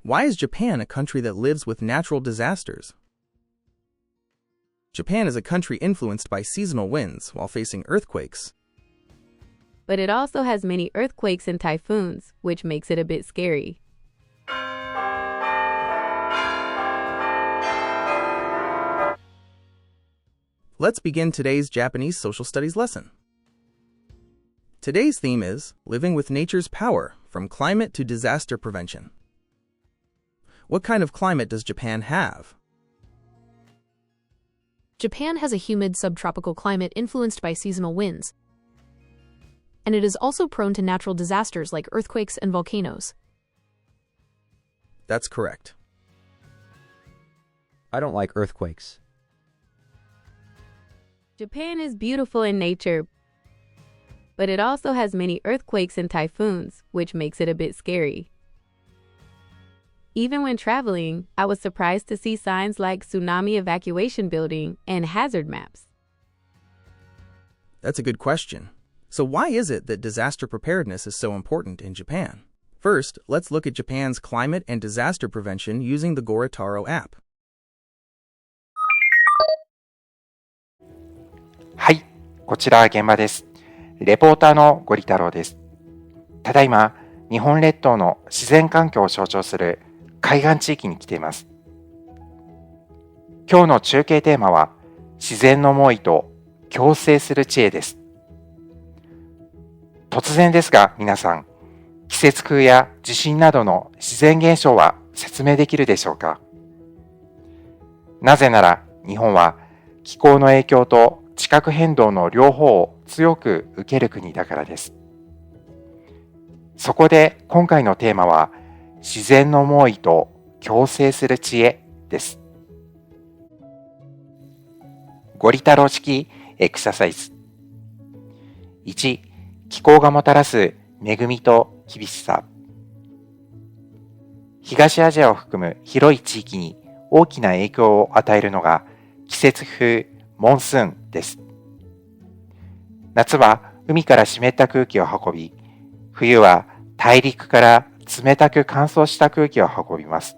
Why is Japan a country that lives with natural disasters? Japan is a country influenced by seasonal winds while facing earthquakes. But it also has many earthquakes and typhoons, which makes it a bit scary. Let's begin today's Japanese social studies lesson. Today's theme is Living with Nature's Power, from Climate to Disaster Prevention. What kind of climate does Japan have? Japan has a humid subtropical climate influenced by seasonal winds, and it is also prone to natural disasters like earthquakes and volcanoes. That's correct. I don't like earthquakes. Japan is beautiful in nature, but it also has many earthquakes and typhoons, which makes it a bit scary. Even when traveling, I was surprised to see signs like tsunami evacuation building and hazard maps. That's a good question. So why is it that disaster preparedness is so important in Japan? First, let's look at Japan's climate and disaster prevention using the Goritaro app. はい、こちらは現場です。レポーターのゴリ太郎です。ただいま、日本列島の自然環境を象徴する海岸地域に来ています。今日の中継テーマは、自然の猛威と共生する知恵です。突然ですが皆さん、季節風や地震などの自然現象は説明できるでしょうか？なぜなら日本は気候の影響と地殻変動の両方を強く受ける国だからです。そこで今回のテーマは自然の猛威と共生する知恵です。ゴリ太郎式エクササイズ。1、気候がもたらす恵みと厳しさ。東アジアを含む広い地域に大きな影響を与えるのが季節風モンスーンです。夏は海から湿った空気を運び、冬は大陸から冷たく乾燥した空気を運びます。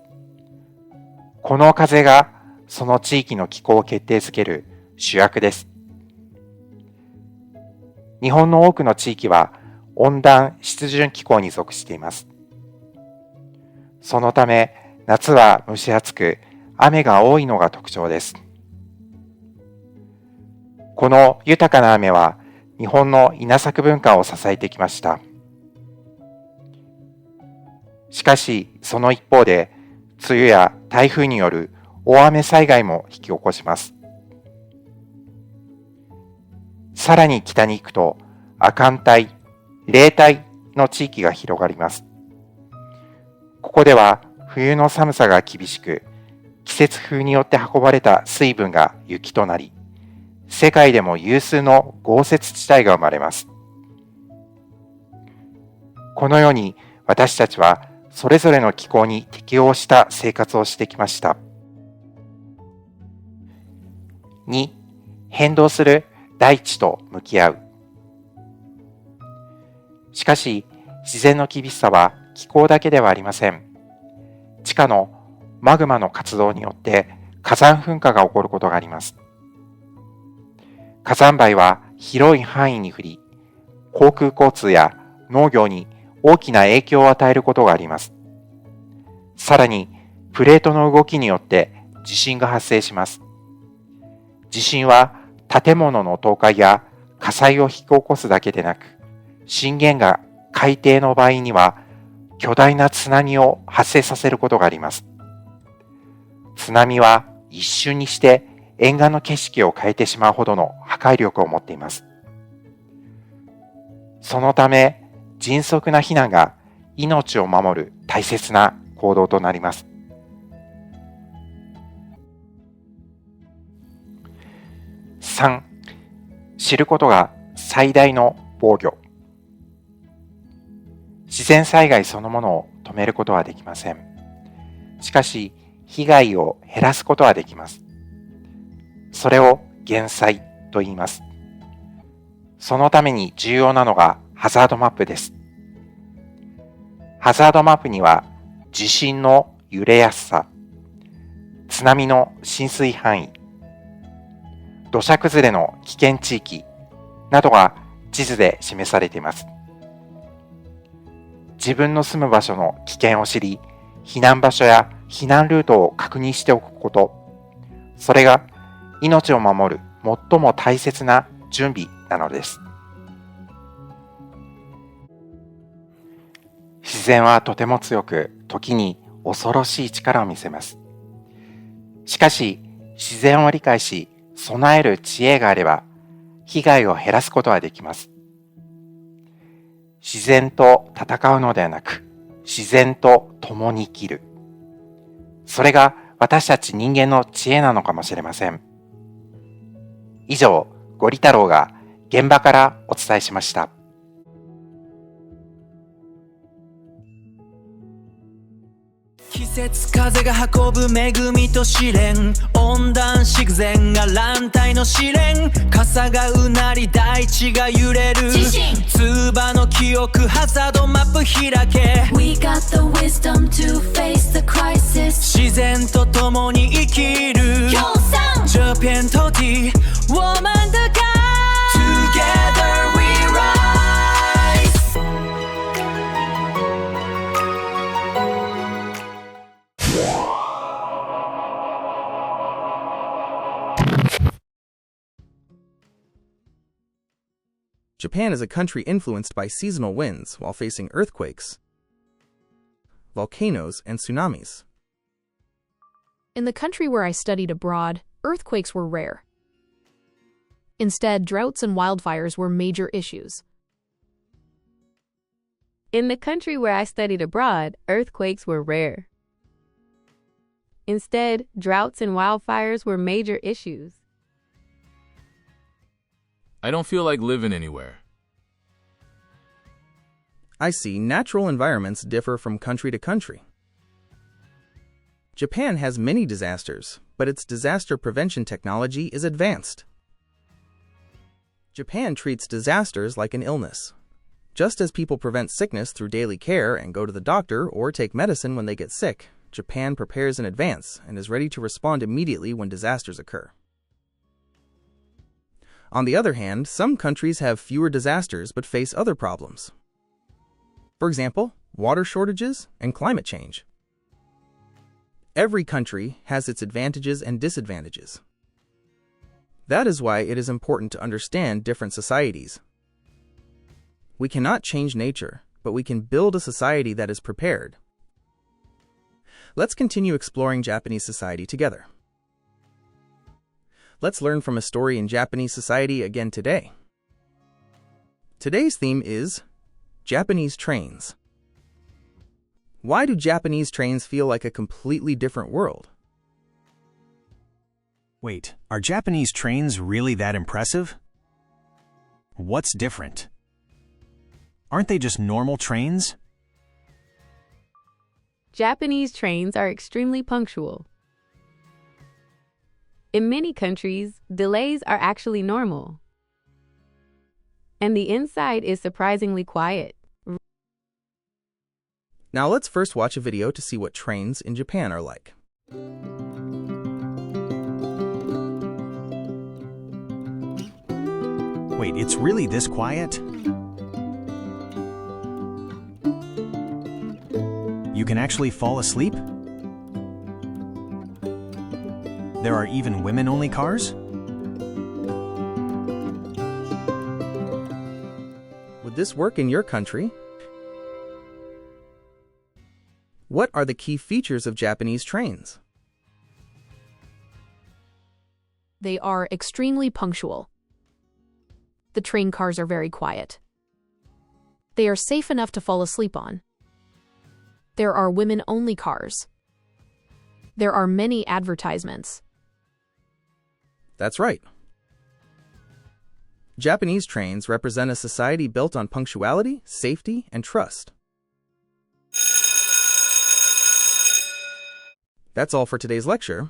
この風がその地域の気候を決定づける主役です。日本の多くの地域は温暖湿潤気候に属しています。そのため夏は蒸し暑く雨が多いのが特徴です。この豊かな雨は日本の稲作文化を支えてきました。しかしその一方で梅雨や台風による大雨災害も引き起こします。さらに北に行くと亜寒帯、冷帯の地域が広がります。ここでは冬の寒さが厳しく、季節風によって運ばれた水分が雪となり、世界でも有数の豪雪地帯が生まれます。このように私たちはそれぞれの気候に適応した生活をしてきました。2、変動する大地と向き合う。しかし、自然の厳しさは気候だけではありません。地下のマグマの活動によって火山噴火が起こることがあります。火山灰は広い範囲に降り、航空交通や農業に大きな影響を与えることがあります。さらに、プレートの動きによって地震が発生します。地震は建物の倒壊や火災を引き起こすだけでなく、震源が海底の場合には巨大な津波を発生させることがあります。津波は一瞬にして沿岸の景色を変えてしまうほどの破壊力を持っています。そのため、迅速な避難が命を守る大切な行動となります。3、知ることが最大の防御。自然災害そのものを止めることはできません。しかし、被害を減らすことはできます。それを減災と言います。そのために重要なのがハザードマップです。ハザードマップには地震の揺れやすさ、津波の浸水範囲、土砂崩れの危険地域などが地図で示されています。自分の住む場所の危険を知り、避難場所や避難ルートを確認しておくこと、それが命を守る最も大切な準備なのです。自然はとても強く、時に恐ろしい力を見せます。しかし、自然を理解し、備える知恵があれば、被害を減らすことはできます。自然と戦うのではなく、自然と共に生きる。それが私たち人間の知恵なのかもしれません。以上、ゴリ太郎が現場からお伝えしました。季節風が運ぶ恵みと試練、温暖自然が乱体の試練、傘がうなり大地が揺れる、つばの記憶ハザードマップ開け、 We got the wisdom to face the crisis. 自然と共に生きる Japanと T Woman the God Together we rise. Japan is a country influenced by seasonal winds while facing earthquakes, volcanoes, and tsunamis. In the country where I studied abroad, earthquakes were rare. Instead, droughts and wildfires were major issues. In the country where I studied abroad, earthquakes were rare. Instead, droughts and wildfires were major issues. I don't feel like living anywhere. I see natural environments differ from country to country. Japan has many disasters, but its disaster prevention technology is advanced. Japan treats disasters like an illness. Just as people prevent sickness through daily care and go to the doctor or take medicine when they get sick, Japan prepares in advance and is ready to respond immediately when disasters occur. On the other hand, some countries have fewer disasters but face other problems. For example, water shortages and climate change. Every country has its advantages and disadvantages. That is why it is important to understand different societies. We cannot change nature, but we can build a society that is prepared. Let's continue exploring Japanese society together. Let's learn from a story in Japanese society again today. Today's theme is Japanese trains. Why do Japanese trains feel like a completely different world? Wait, are Japanese trains really that impressive? What's different? Aren't they just normal trains? Japanese trains are extremely punctual. In many countries, delays are actually normal. And the inside is surprisingly quiet. Now let's first watch a video to see what trains in Japan are like. Wait, it's really this quiet? You can actually fall asleep? There are even women-only cars? Would this work in your country? What are the key features of Japanese trains? They are extremely punctual. The train cars are very quiet. They are safe enough to fall asleep on. There are women-only cars. There are many advertisements. That's right. Japanese trains represent a society built on punctuality, safety, and trust. That's all for today's lecture.